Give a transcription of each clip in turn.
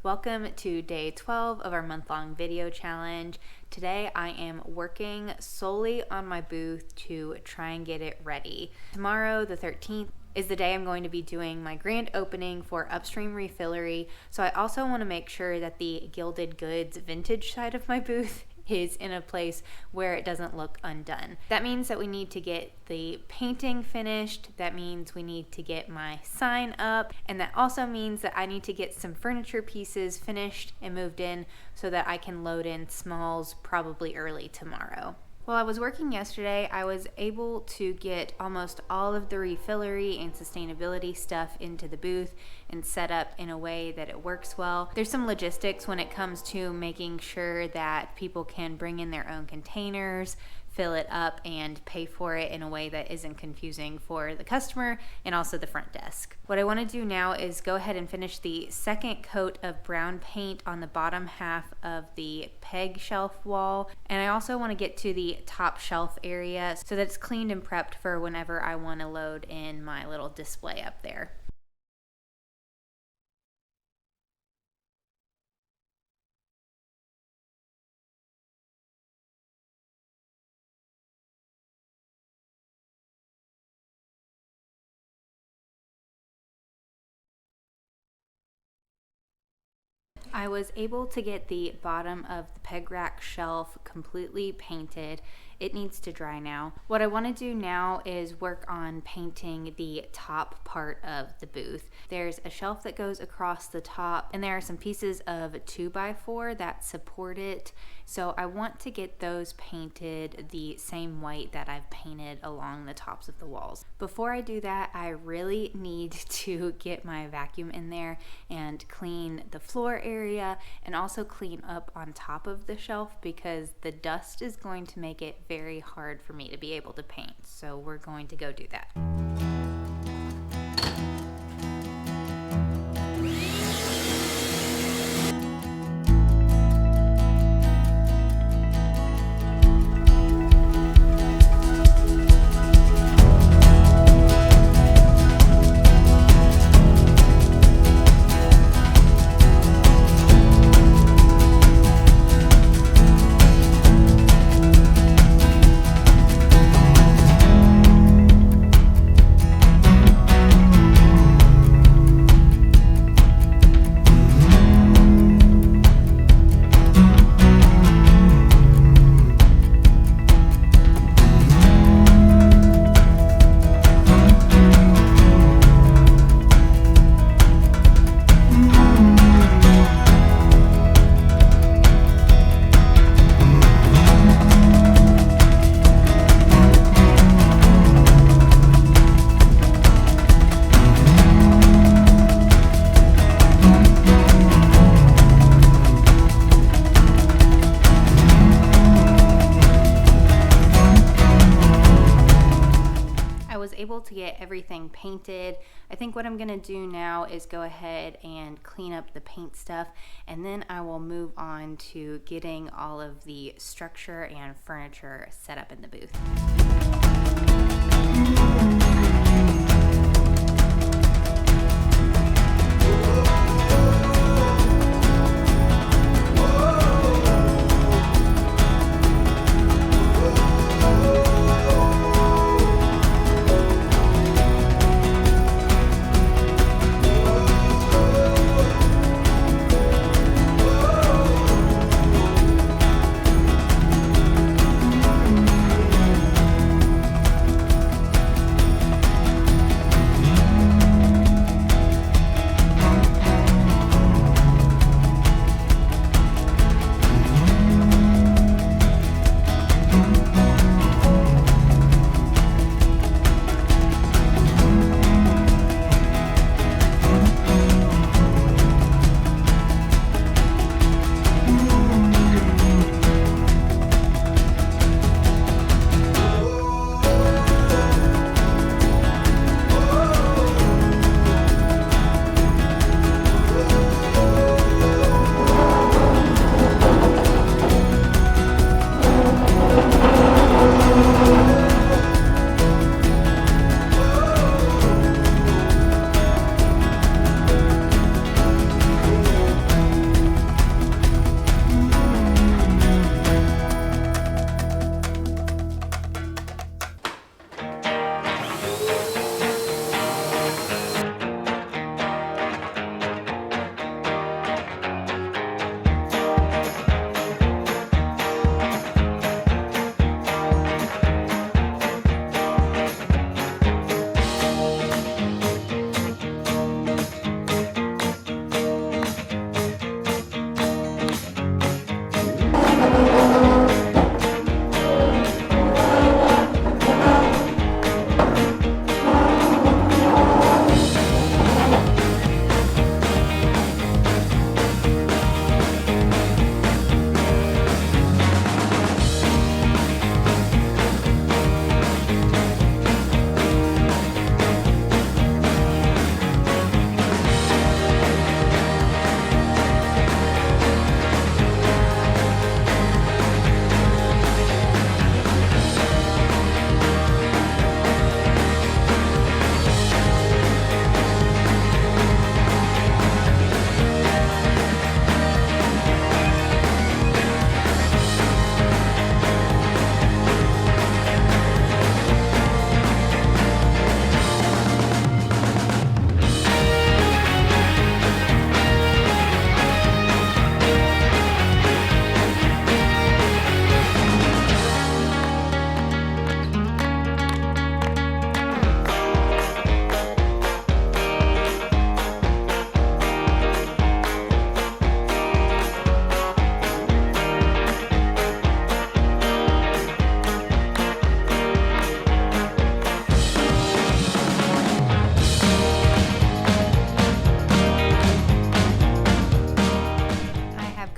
Welcome to day 12 of our month-long video challenge. Today I am working solely on my booth to try and get it ready. Tomorrow, the 13th, is the day I'm going to be doing my grand opening for Upstream Refillery, so I also want to make sure that the Gilded Goods vintage side of my booth is in a place where it doesn't look undone. That means that we need to get the painting finished. That means we need to get my sign up. And that also means that I need to get some furniture pieces finished and moved in so that I can load in smalls probably early tomorrow. While I was working yesterday, I was able to get almost all of the refillery and sustainability stuff into the booth and set up in a way that it works well. There's some logistics when it comes to making sure that people can bring in their own containers, fill it up, and pay for it in a way that isn't confusing for the customer and also the front desk. What I want to do now is go ahead and finish the second coat of brown paint on the bottom half of the peg shelf wall, and I also want to get to the top shelf area so that it's cleaned and prepped for whenever I want to load in my little display up there. I was able to get the bottom of the peg rack shelf completely painted. It needs to dry now. What I want to do now is work on painting the top part of the booth. There's a shelf that goes across the top, and there are some pieces of 2x4 that support it. So I want to get those painted the same white that I've painted along the tops of the walls. Before I do that, I really need to get my vacuum in there and clean the floor area and also clean up on top of the shelf because the dust is going to make it very hard for me to be able to paint. So we're going to go do that. Able to get everything painted. I think what I'm gonna do now is go ahead and clean up the paint stuff, and then I will move on to getting all of the structure and furniture set up in the booth.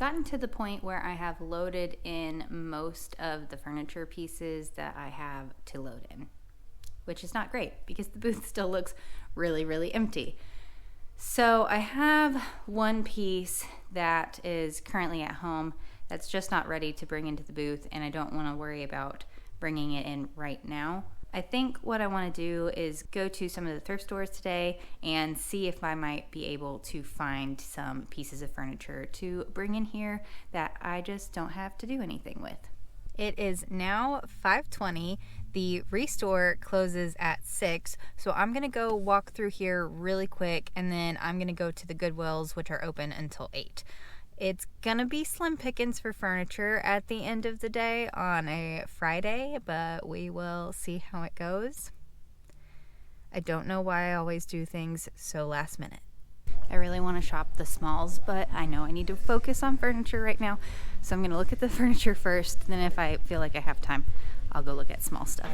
gotten to the point where I have loaded in most of the furniture pieces that I have to load in, which is not great because the booth still looks really, really empty. So I have one piece that is currently at home that's just not ready to bring into the booth, and I don't want to worry about bringing it in right now. I think what I want to do is go to some of the thrift stores today and see if I might be able to find some pieces of furniture to bring in here that I just don't have to do anything with. It is now 5:20. The Restore closes at 6, so I'm going to go walk through here really quick, and then I'm going to go to the Goodwills, which are open until 8. It's going to be slim pickings for furniture at the end of the day on a Friday, but we will see how it goes. I don't know why I always do things so last minute. I really want to shop the smalls, but I know I need to focus on furniture right now, so I'm going to look at the furniture first. Then if I feel like I have time, I'll go look at small stuff.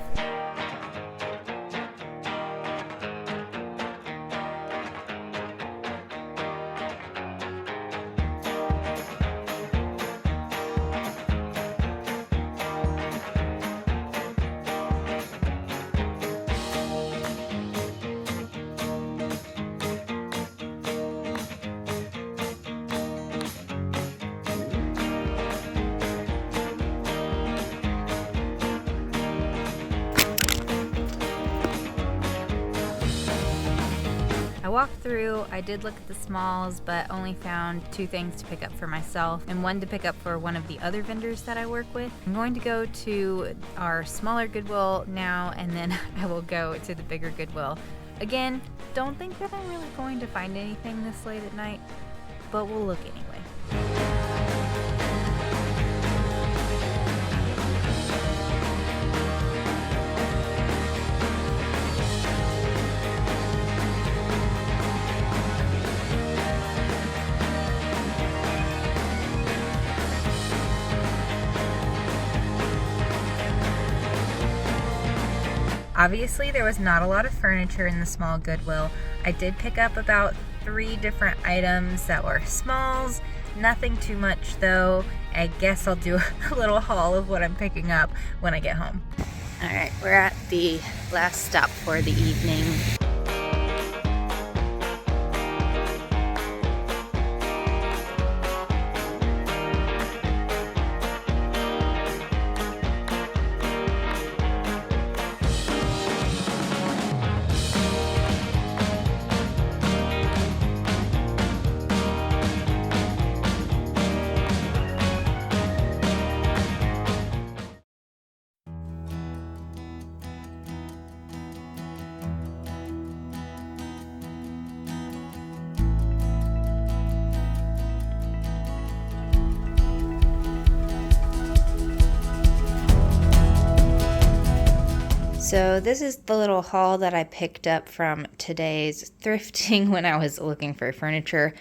I walked through, I did look at the smalls, but only found 2 things to pick up for myself and 1 to pick up for one of the other vendors that I work with. I'm going to go to our smaller Goodwill now, and then I will go to the bigger Goodwill. Again, don't think that I'm really going to find anything this late at night, but we'll look anyway. Obviously, there was not a lot of furniture in the small Goodwill. I did pick up about 3 different items that were smalls. Nothing too much though. I guess I'll do a little haul of what I'm picking up when I get home. All right, we're at the last stop for the evening. So this is the little haul that I picked up from today's thrifting when I was looking for furniture.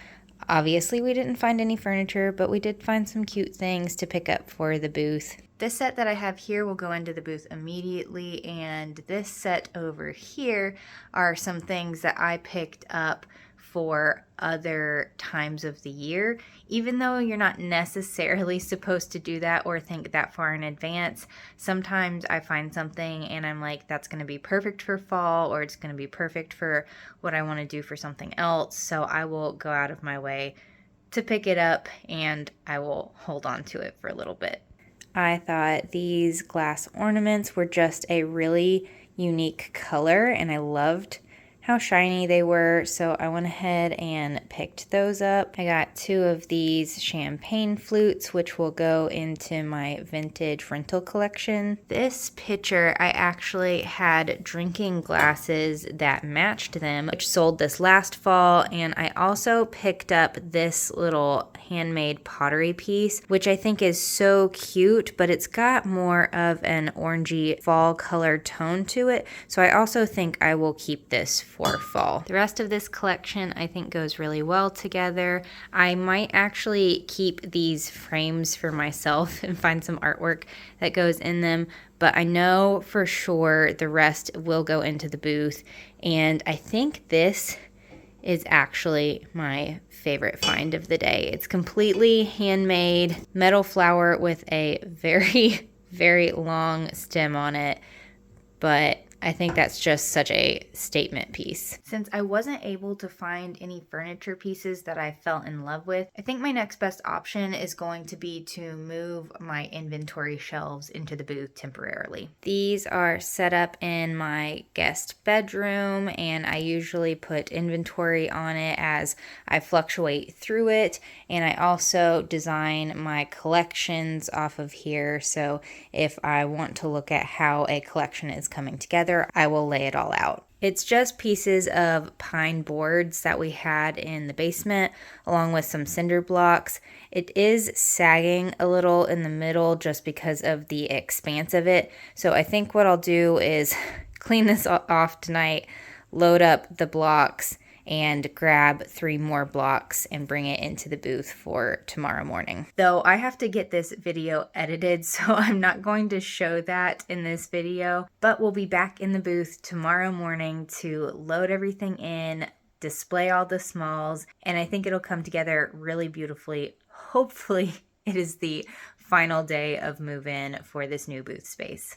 Obviously, we didn't find any furniture, but we did find some cute things to pick up for the booth. This set that I have here will go into the booth immediately, and this set over here are some things that I picked up for other times of the year. Even though you're not necessarily supposed to do that or think that far in advance, sometimes I find something and I'm like, that's going to be perfect for fall, or it's going to be perfect for what I want to do for something else. So I will go out of my way to pick it up, and I will hold on to it for a little bit. I thought these glass ornaments were just a really unique color, and I loved how shiny they were, so I went ahead and picked those up. I got 2 of these champagne flutes, which will go into my vintage rental collection. This picture, I actually had drinking glasses that matched them, which sold this last fall, and I also picked up this little handmade pottery piece, which I think is so cute, but it's got more of an orangey fall color tone to it, so I also think I will keep this for fall. The rest of this collection I think goes really well together. I might actually keep these frames for myself and find some artwork that goes in them, but I know for sure the rest will go into the booth, and I think this is actually my favorite find of the day. It's completely handmade metal flower with a very, very long stem on it, but I think that's just such a statement piece. Since I wasn't able to find any furniture pieces that I fell in love with, I think my next best option is going to be to move my inventory shelves into the booth temporarily. These are set up in my guest bedroom, and I usually put inventory on it as I fluctuate through it, and I also design my collections off of here, so if I want to look at how a collection is coming together, I will lay it all out. It's just pieces of pine boards that we had in the basement, along with some cinder blocks. It is sagging a little in the middle just because of the expanse of it. So I think what I'll do is clean this off tonight, load up the blocks, and grab 3 more blocks and bring it into the booth for tomorrow morning. Though I have to get this video edited, so I'm not going to show that in this video, but we'll be back in the booth tomorrow morning to load everything in, display all the smalls, and I think it'll come together really beautifully. Hopefully it is the final day of move-in for this new booth space.